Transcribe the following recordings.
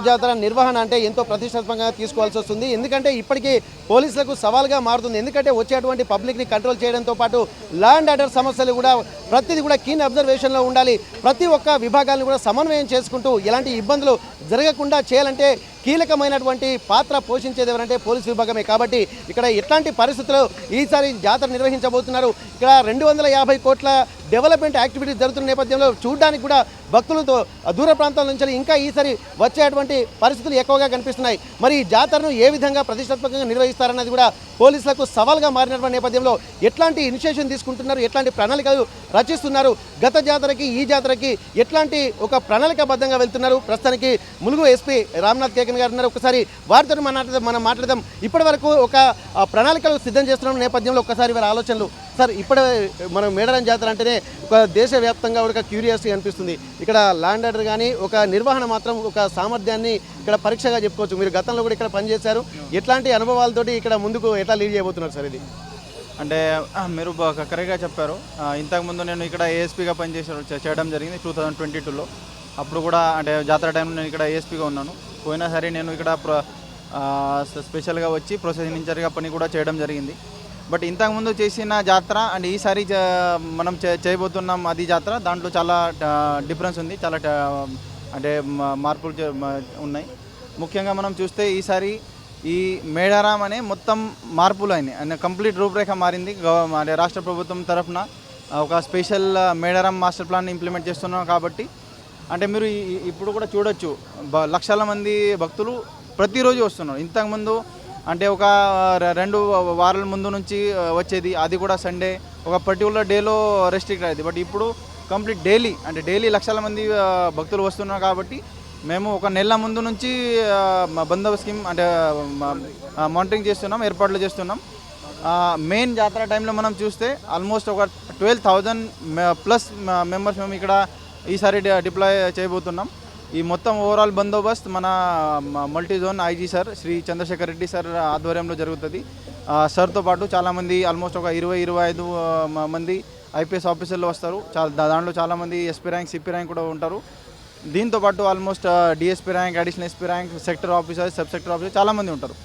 జాతర నిర్వహణ అంటే ఎంతో ప్రతిష్టాత్మకంగా తీసుకోవాల్సి వస్తుంది. ఎందుకంటే ఇప్పటికీ పోలీసులకు సవాల్గా మారుతుంది. ఎందుకంటే వచ్చేటువంటి పబ్లిక్ని కంట్రోల్ చేయడంతో పాటు లా అండ్ ఆర్డర్ సమస్యలు కూడా ప్రతిదీ కూడా కీన్ అబ్జర్వేషన్లో ఉండాలి. ప్రతి ఒక్క విభాగాలను కూడా సమన్వయం చేసుకుంటూ ఎలాంటి ఇబ్బందులు జరగకుండా చేయాలంటే కీలకమైనటువంటి పాత్ర పోషించేది ఎవరంటే పోలీస్ విభాగమే. కాబట్టి ఇక్కడ ఎట్లాంటి పరిస్థితుల్లో ఈసారి జాతర నిర్వహించబోతున్నారు. ఇక్కడ 250 కోట్ల డెవలప్మెంట్ యాక్టివిటీస్ జరుగుతున్న నేపథ్యంలో చూడడానికి కూడా భక్తులతో దూర ప్రాంతాల నుంచి ఇంకా ఈసారి వచ్చేటువంటి పరిస్థితులు ఎక్కువగా కనిపిస్తున్నాయి. మరి ఈ జాతరను ఏ విధంగా ప్రతిష్టాత్మకంగా నిర్వహిస్తారన్నది కూడా పోలీసులకు సవాల్గా మారినటువంటి నేపథ్యంలో ఎట్లాంటి ఇనిషియేషన్ తీసుకుంటున్నారు, ఎట్లాంటి ప్రణాళికలు రచిస్తున్నారు, గత జాతరకి ఈ జాతరకి ఎట్లాంటి ఒక ప్రణాళికాబద్ధంగా వెళ్తున్నారు. ప్రస్తుతానికి ములుగు ఎస్పీ రామ్నాథ్ కేకన్ గారు ఉన్నారు. ఒకసారి వారితో మనం మాట్లాడదాం. ఇప్పటి వరకు ఒక ప్రణాళికలు సిద్ధం చేస్తున్న నేపథ్యంలో ఒకసారి వారి ఆలోచనలు. సార్, ఇప్పుడే మనం మేడారం జాతర అంటేనే ఒక దేశవ్యాప్తంగా ఒక క్యూరియాసిటీ అనిపిస్తుంది. ఇక్కడ ల్యాండ్ ఆర్డర్ కానీ ఒక నిర్వహణ మాత్రం ఒక సామర్థ్యాన్ని ఇక్కడ పరీక్షగా చెప్పుకోవచ్చు. మీరు గతంలో కూడా ఇక్కడ పనిచేశారు. ఎట్లాంటి అనుభవాలతోటి ఇక్కడ ముందుకు ఎట్లా లీడ్ చేయబోతున్నారు సార్? ఇది అంటే మీరు కరెక్ట్గా చెప్పారు. ఇంతకుముందు నేను ఇక్కడ ఏఎస్పీగా చేయడం జరిగింది 2022లో. అప్పుడు కూడా అంటే జాతర టైంలో నేను ఇక్కడ ఏఎస్పీగా ఉన్నాను. పోయినా సరే నేను ఇక్కడ స్పెషల్గా వచ్చి ప్రొసెసింగ్ ఇన్ఛార్జ్గా పని కూడా చేయడం జరిగింది. బట్ ఇంతకుముందు చేసిన జాతర అండ్ ఈసారి మనం చేయబోతున్నాం అది జాతర, దాంట్లో చాలా డిఫరెన్స్ ఉంది. చాలా అంటే మార్పులు ఉన్నాయి. ముఖ్యంగా మనం చూస్తే ఈసారి ఈ మేడారం అనే మొత్తం మార్పులు అయినాయి అండ్ కంప్లీట్ రూపురేఖ మారింది. అంటే రాష్ట్ర ప్రభుత్వం తరఫున ఒక special Medaram master plan implement చేస్తున్నాం. కాబట్టి అంటే మీరు ఇప్పుడు కూడా చూడొచ్చు, లక్షల మంది భక్తులు ప్రతిరోజు వస్తున్నారు. ఇంతకుముందు అంటే ఒక 2 వారాల ముందు నుంచి వచ్చేది, అది కూడా సండే ఒక పర్టికులర్ డేలో రెస్ట్రిక్ట్ అయ్యేది. బట్ ఇప్పుడు కంప్లీట్ డైలీ లక్షల మంది భక్తులు వస్తున్నారు. కాబట్టి మేము ఒక నెల ముందు నుంచి బందోబస్తు స్కీమ్ అంటే మానిటరింగ్ చేస్తున్నాం, ఏర్పాట్లు చేస్తున్నాం. మెయిన్ జాతర టైంలో మనం చూస్తే ఆల్మోస్ట్ ఒక 12,000 ప్లస్ మెంబర్స్ మేము ఇక్కడ ఈసారి డిప్లాయ్ చేయబోతున్నాం. ఈ మొత్తం ఓవరాల్ బందోబస్తు మన multi zone IG sir Shri Chandrasekhar Reddy sir ఆధ్వర్యంలో జరుగుతుంది. సార్తో పాటు చాలామంది ఆల్మోస్ట్ ఒక 20-25 మంది ఐపీఎస్ ఆఫీసర్లు వస్తారు. దాంట్లో చాలామంది ఎస్పీ ర్యాంక్, సిపి ర్యాంక్ కూడా ఉంటారు. దీంతోపాటు almost DSP rank, additional SP rank, sector officer, sub sector officer చాలామంది ఉంటారు.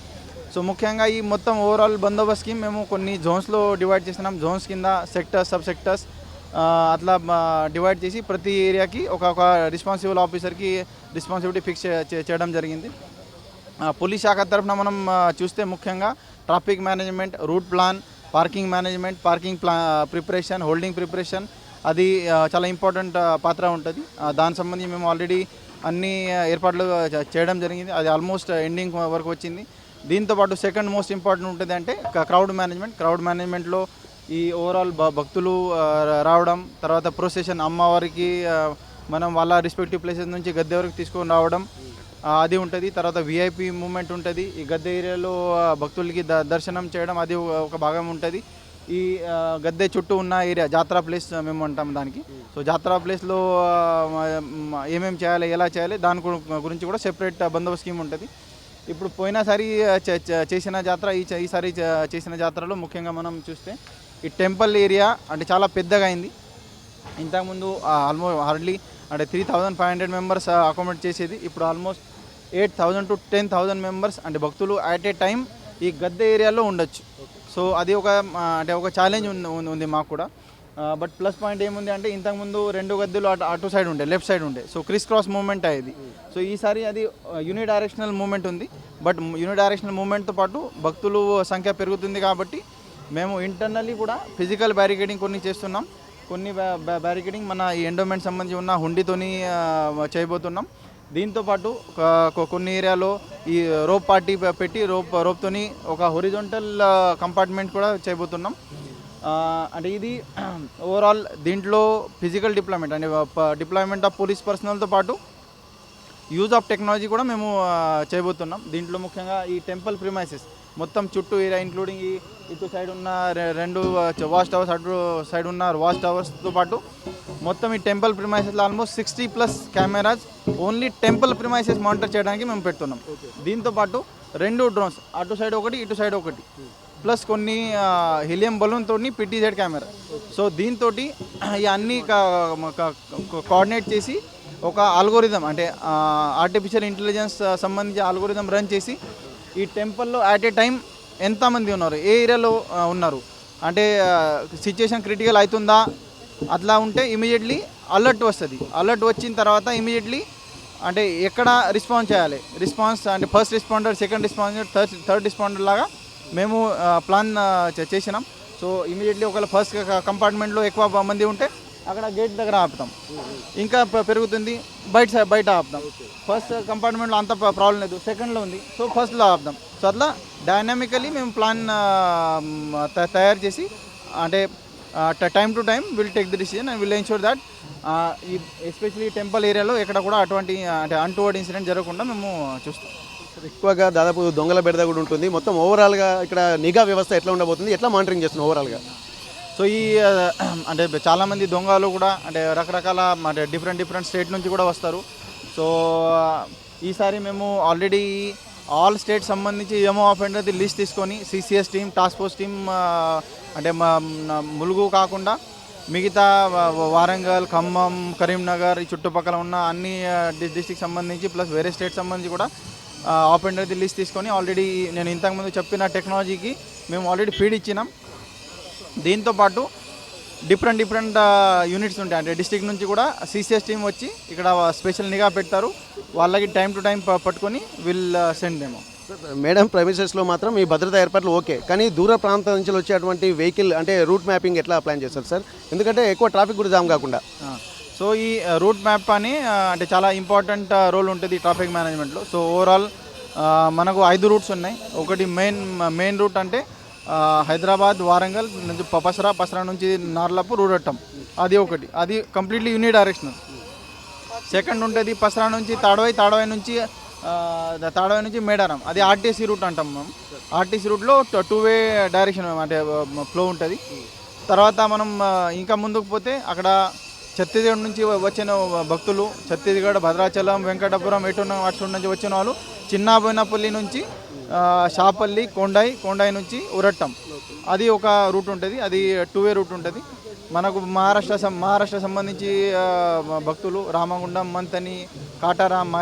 సో ముఖ్యంగా ఈ మొత్తం ఓవరాల్ బందోబస్తు స్కీమ్ మేము కొన్ని జోన్స్లో డివైడ్ చేస్తున్నాం. జోన్స్ కింద సెక్టర్స్, సబ్ సెక్టర్స్ అట్లా డివైడ్ చేసి ప్రతి ఏరియాకి ఒక రెస్పాన్సిబుల్ ఆఫీసర్కి రెస్పాన్సిబిలిటీ ఫిక్స్ చేయడం జరిగింది. పోలీస్ శాఖ తరఫున మనం చూస్తే ముఖ్యంగా traffic management, route plan, parking management, parking preparation, holding preparation అది చాలా ఇంపార్టెంట్ పాత్ర ఉంటుంది. దానికి సంబంధించి మేము ఆల్రెడీ అన్ని ఏర్పాట్లు చేయడం జరిగింది. అది ఆల్మోస్ట్ ఎండింగ్ వరకు వచ్చింది. దీంతోపాటు సెకండ్ మోస్ట్ ఇంపార్టెంట్ ఉంటుంది అంటే క్రౌడ్ మేనేజ్మెంట్లో ఈ ఓవరాల్ భక్తులు రావడం, తర్వాత ప్రొసెషన్ అమ్మవారికి మనం వాళ్ళ రెస్పెక్టివ్ ప్లేసెస్ నుంచి గద్దె వరకు తీసుకొని రావడం అది ఉంటుంది. తర్వాత విఐపి మూమెంట్ ఉంటుంది. ఈ గద్దె ఏరియాలో భక్తులకి దర్శనం చేయడం అది ఒక భాగం ఉంటుంది. ఈ గద్దె చుట్టూ ఉన్న ఏరియా జాతర ప్లేస్ మేము అంటాం దానికి. సో జాతర ప్లేస్లో ఏమేమి చేయాలి, ఎలా చేయాలి దాని గురించి కూడా సెపరేట్ బందోబస్తు స్కీమ్ ఉంటుంది. ఇప్పుడు పోయినసారి చేసిన జాతర ఈసారి చేసిన జాతరలో ముఖ్యంగా మనం చూస్తే ఈ టెంపుల్ ఏరియా అంటే చాలా పెద్దగా అయింది. ఇంతకుముందు ఆల్మోస్ట్ హార్డ్లీ అంటే 3,500 మెంబర్స్ అకామిడేట్ చేసేది. ఇప్పుడు ఆల్మోస్ట్ 8,000 to 10,000 మెంబర్స్ అంటే భక్తులు అట్ ఏ టైం ఈ గద్దె ఏరియాలో ఉండొచ్చు. సో అది ఒక ఛాలెంజ్ ఉంది మాకు కూడా. బట్ ప్లస్ పాయింట్ ఏముంది అంటే ఇంతకుముందు 2 గద్దెలు అటు సైడ్ ఉండే, లెఫ్ట్ సైడ్ ఉండే. సో క్రిస్ క్రాస్ మూవ్మెంట్ అయ్యేది. సో ఈసారి అది యూనిడైరెక్షనల్ మూవ్మెంట్ ఉంది. బట్ యూనిడైరెక్షనల్ మూవ్మెంట్తో పాటు భక్తులు సంఖ్య పెరుగుతుంది. కాబట్టి మేము ఇంటర్నల్లీ కూడా ఫిజికల్ బ్యారికేడింగ్ కొన్ని చేస్తున్నాం. కొన్ని బ్యారికేడింగ్ మన ఈ ఎండోమెంట్ సంబంధించి ఉన్న హుండీతోని చేయబోతున్నాం. దీంతోపాటు కొన్ని ఏరియాలో ఈ రోప్ పార్టీ పెట్టి రోప్తోని ఒక హొరిజాంటల్ కంపార్ట్మెంట్ కూడా చేయబోతున్నాం. అంటే ఇది ఓవరాల్ దీంట్లో ఫిజికల్ డిప్లాయ్మెంట్ అంటే డిప్లాయ్మెంట్ ఆఫ్ పోలీస్ పర్సనల్తో పాటు యూజ్ ఆఫ్ టెక్నాలజీ కూడా మేము చేయబోతున్నాం. దీంట్లో ముఖ్యంగా ఈ టెంపుల్ ప్రిమైసెస్ మొత్తం చుట్టూ ఏరియా ఇంక్లూడింగ్ ఈ ఇటు సైడ్ ఉన్న 2 వాచ్ టవర్స్, అటు సైడ్ ఉన్న వాచ్ టవర్స్తో పాటు మొత్తం ఈ టెంపుల్ ప్రిమైసెస్లో almost 60+ cameras only temple premises monitor చేయడానికి మేము పెడుతున్నాం. దీంతోపాటు 2 డ్రోన్స్ అటు సైడ్ ఒకటి, ఇటు సైడ్ ఒకటి, ప్లస్ కొన్ని హీలియం బలూన్తో PTZ కెమెరా. సో దీంతో ఈ అన్నీ కోఆర్డినేట్ చేసి ఒక ఆల్గోరిథం అంటే ఆర్టిఫిషియల్ ఇంటెలిజెన్స్ సంబంధించి ఆల్గోరిథం రన్ చేసి ఈ టెంపుల్లో అట్ ఏ టైం ఎంతమంది ఉన్నారు, ఏ ఏరియాలో ఉన్నారు, అంటే సిచ్యుయేషన్ క్రిటికల్ అవుతుందా, అట్లా ఉంటే ఇమీడియట్లీ అలర్ట్ వస్తుంది. అలర్ట్ వచ్చిన తర్వాత ఇమీడియట్లీ అంటే ఎక్కడ రెస్పాన్స్ చేయాలి, రెస్పాన్స్ అంటే first responder, second responder, third responder లాగా మేము ప్లాన్ చేసినాం. సో ఇమీడియట్లీ ఒకవేళ ఫస్ట్ కంపార్ట్మెంట్లో ఎక్కువ మంది ఉంటే అక్కడ గేట్ దగ్గర ఆపుతాం, ఇంకా పెరుగుతుంది బయట ఆపుతాం. ఫస్ట్ కంపార్ట్మెంట్లో అంత ప్రాబ్లం లేదు, సెకండ్లో ఉంది, సో ఫస్ట్లో ఆపుదాం. సో అట్లా డైనామికలీ మేము ప్లాన్ తయారు చేసి అంటే time to time will take the decision and will ensure that ఈ ఎస్పెషల్లీ టెంపుల్ ఏరియాలో ఎక్కడ కూడా అటువంటి అంటే అన్టువర్డ్ ఇన్సిడెంట్ జరగకుండా మేము చూస్తాం. ఎక్కువగా దాదాపు దొంగల బెడద కూడా ఉంటుంది. మొత్తం ఓవరాల్గా ఇక్కడ నిఘా వ్యవస్థ ఎట్లా ఉండబోతుంది, ఎట్లా మానిటరింగ్ చేస్తుంది ఓవరాల్గా? సో ఈ అంటే చాలామంది దొంగలు కూడా అంటే రకరకాల అంటే డిఫరెంట్ స్టేట్ నుంచి కూడా వస్తారు. సో ఈసారి మేము ఆల్రెడీ ఆల్ స్టేట్ సంబంధించి ఎమో ఆఫెండర్ది లిస్ట్ తీసుకొని CCS team, task force team అంటే ములుగు కాకుండా మిగతా వారంగల్, ఖమ్మం, కరీంనగర్ ఈ చుట్టుపక్కల ఉన్న అన్ని డిస్ట్రిక్ట్ సంబంధించి ప్లస్ వేరే స్టేట్ సంబంధించి కూడా ఆఫెండర్ది లిస్ట్ తీసుకొని ఆల్రెడీ నేను ఇంతకుముందు చెప్పిన టెక్నాలజీకి మేము ఆల్రెడీ ఫీడ్ ఇచ్చినాం. దీంతోపాటు డిఫరెంట్ యూనిట్స్ ఉంటాయి, అంటే డిస్ట్రిక్ట్ నుంచి కూడా సిసిఎస్ టీం వచ్చి ఇక్కడ స్పెషల్ నిఘా పెడతారు. వాళ్ళకి టైం టు టైం పట్టుకొని విల్ సెండ్ దేమో. మేడం ప్రైమిసెస్లో మాత్రం ఈ భద్రతా ఏర్పాట్లు ఓకే, కానీ దూర ప్రాంతం నుంచి వచ్చేటువంటి వెహికల్ అంటే రూట్ మ్యాపింగ్ ఎట్లా ప్లాన్ చేస్తారు సార్? ఎందుకంటే ఎక్కువ ట్రాఫిక్ కూడా జామ్ కాకుండా. సో ఈ రూట్ మ్యాప్ అని అంటే చాలా ఇంపార్టెంట్ రోల్ ఉంటుంది ట్రాఫిక్ మేనేజ్మెంట్లో. సో ఓవరాల్ మనకు 5 రూట్స్ ఉన్నాయి. ఒకటి మెయిన్ రూట్ అంటే హైదరాబాద్, వారంగల్ నుంచి పసరా నుంచి నార్లాపూర్, రూరట్టం, అది ఒకటి, అది కంప్లీట్లీ యూని డైరెక్షనల్. సెకండ్ ఉంటుంది పసరా నుంచి తాడవాయి నుంచి మేడారం, అది ఆర్టీసీ రూట్ అంటాం మనం. ఆర్టీసీ రూట్లో 2-వే డైరెక్షన్ అంటే ఫ్లో ఉంటుంది. తర్వాత మనం ఇంకా ముందుకు పోతే అక్కడ ఛత్తీస్గఢ్ నుంచి వచ్చిన భక్తులు, ఛత్తీస్గఢ్, భద్రాచలం, వెంకటపురం, అటు నుంచి వచ్చిన వాళ్ళు చిన్నబోయినపల్లి నుంచి షాపల్లి, కొండాయి నుంచి ఉరట్టం, అది ఒక రూట్ ఉంటుంది. అది 2-వే రూట్ ఉంటుంది. మనకు మహారాష్ట్ర సంబంధించి భక్తులు రామగుండం, మంతని, కాటారం,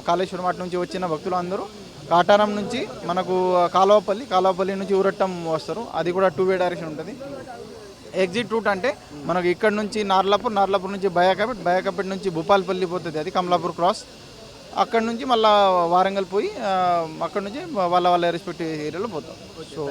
కాళేశ్వరం అటు నుంచి వచ్చిన భక్తులు అందరూ కాటారం నుంచి మనకు కాలువపల్లి నుంచి ఉరట్టం వస్తారు. అది కూడా 2-వే డైరెక్షన్ ఉంటుంది. ఎగ్జిట్ రూట్ అంటే మనకు ఇక్కడ నుంచి నార్లాపూర్ నుంచి బయాకపేట్ నుంచి భూపాల్పల్లి పోతుంది, అది కమలాపూర్ క్రాస్. అక్కడ నుంచి మళ్ళీ వారంగల్ పోయి అక్కడ నుంచి వాళ్ళ రెస్పెక్టివ్ ఏరియాలో పోతాం. సో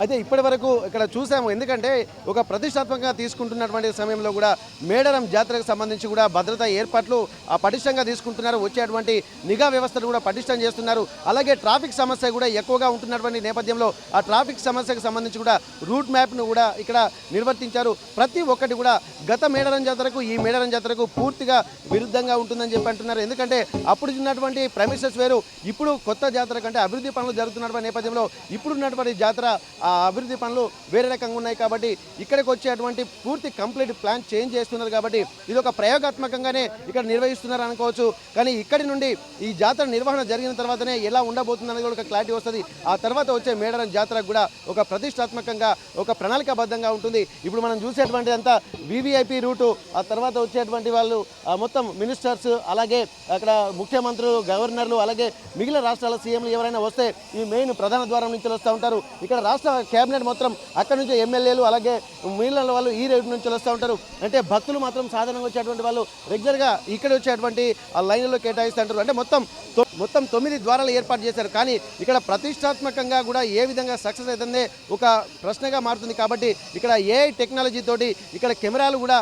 అయితే ఇప్పటి వరకు ఇక్కడ చూసాము, ఎందుకంటే ఒక ప్రతిష్టాత్మకంగా తీసుకుంటున్నటువంటి సమయంలో కూడా మేడారం జాతరకు సంబంధించి కూడా భద్రతా ఏర్పాట్లు పటిష్టంగా తీసుకుంటున్నారు. వచ్చేటువంటి నిఘా వ్యవస్థను కూడా పటిష్టం చేస్తున్నారు. అలాగే ట్రాఫిక్ సమస్య కూడా ఎక్కువగా ఉంటున్నటువంటి నేపథ్యంలో ఆ ట్రాఫిక్ సమస్యకు సంబంధించి కూడా రూట్ మ్యాప్ను కూడా ఇక్కడ నిర్వర్తించారు. ప్రతి ఒక్కటి కూడా గత మేడారం జాతరకు ఈ మేడారం జాతరకు పూర్తిగా విరుద్ధంగా ఉంటుందని చెప్పి అంటున్నారు. ఎందుకంటే అప్పుడు ఉన్నటువంటి ప్రైమిసెస్ వేరు, ఇప్పుడు కొత్త జాతర కంటే అభివృద్ధి పనులు జరుగుతున్నటువంటి నేపథ్యంలో ఇప్పుడున్నటువంటి జాతర ఆ అభివృద్ధి పనులు వేరే రకంగా ఉన్నాయి. కాబట్టి ఇక్కడికి వచ్చేటువంటి పూర్తి కంప్లీట్ ప్లాన్ చేంజ్ చేస్తున్నారు. కాబట్టి ఇది ఒక ప్రయోగాత్మకంగానే ఇక్కడ నిర్వహిస్తున్నారు అనుకోవచ్చు. కానీ ఇక్కడి నుండి ఈ జాతర నిర్వహణ జరిగిన తర్వాతనే ఎలా ఉండబోతుందనేది కూడా ఒక క్లారిటీ వస్తుంది. ఆ తర్వాత వచ్చే మేడారం జాతరకు కూడా ఒక ప్రతిష్టాత్మకంగా ఒక ప్రణాళికాబద్ధంగా ఉంటుంది. ఇప్పుడు మనం చూసేటువంటి అంతా వివిఐపి రూటు, ఆ తర్వాత వచ్చేటువంటి వాళ్ళు మొత్తం మినిస్టర్స్, అలాగే అక్కడ ముఖ్యమంత్రులు, గవర్నర్లు, అలాగే మిగిలిన రాష్ట్రాల సీఎంలు ఎవరైనా వస్తే ఈ మెయిన్ ప్రధాన ద్వారం నుంచి వస్తూ ఉంటారు. ఇక్కడ రాష్ట్ర కేబినెట్ మొత్తం అక్కడ నుంచి ఎమ్మెల్యేలు, అలాగే మిగిలిన వాళ్ళు ఈ రేటు నుంచి వస్తూ ఉంటారు. అంటే భక్తులు మాత్రం సాధారణంగా వచ్చేటువంటి వాళ్ళు రెగ్యులర్గా ఇక్కడ వచ్చేటువంటి ఆ లైన్లో కేటాయిస్తుంటారు. అంటే మొత్తం 9 ద్వారాలు ఏర్పాటు చేశారు. కానీ ఇక్కడ ప్రతిష్టాత్మకంగా కూడా ఏ విధంగా సక్సెస్ అవుతుందే ఒక ప్రశ్నగా మారుతుంది. కాబట్టి ఇక్కడ ఏఐ టెక్నాలజీ తోటి ఇక్కడ కెమెరాలు కూడా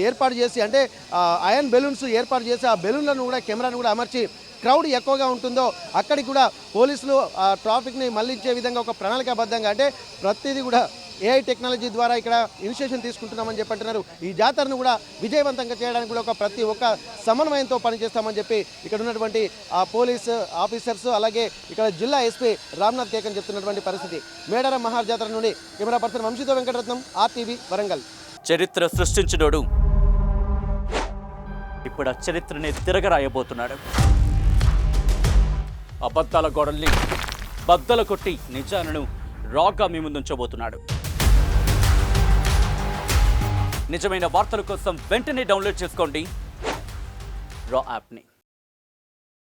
ఏర్పాటు చేసి, అంటే అయన్ బెలూన్స్ ఏర్పాటు చేసి ఆ బెలూన్లను కూడా కెమెరాను కూడా అమర్చి క్రౌడ్ ఎక్కువగా ఉంటుందో అక్కడికి కూడా పోలీసులు ట్రాఫిక్ని మళ్లించే విధంగా ఒక ప్రణాళికాబద్ధంగా, అంటే ప్రతిదీ కూడా ఏఐ టెక్నాలజీ ద్వారా ఇక్కడ ఇనిషియేషన్ తీసుకుంటున్నామని చెప్పి అంటున్నారు. ఈ జాతరను కూడా విజయవంతంగా చేయడానికి కూడా ప్రతి ఒక్క సమన్వయంతో పనిచేస్తామని చెప్పి ఇక్కడ ఉన్నటువంటి పోలీస్ ఆఫీసర్స్, అలాగే ఇక్కడ జిల్లా ఎస్పీ రామ్నాథ్ కేకన్ చెప్తున్నటువంటి పరిస్థితి. మేడారం మహాజాతర నుండి కెమెరా పర్సన్ వంశీతో వెంకటరత్నం, RTV వరంగల్. చరిత్ర సృష్టించినోడు ఇప్పుడు ఆ చరిత్రని తిరగరాయబోతున్నాడు. అబద్ధాల గోడల్ని బద్దలు కొట్టి నిజాలను రాగా మీ ముందుంచబోతున్నాడు. నిజమైన వార్తల కోసం వెంటనే డౌన్లోడ్ చేసుకోండి రా యాప్ని.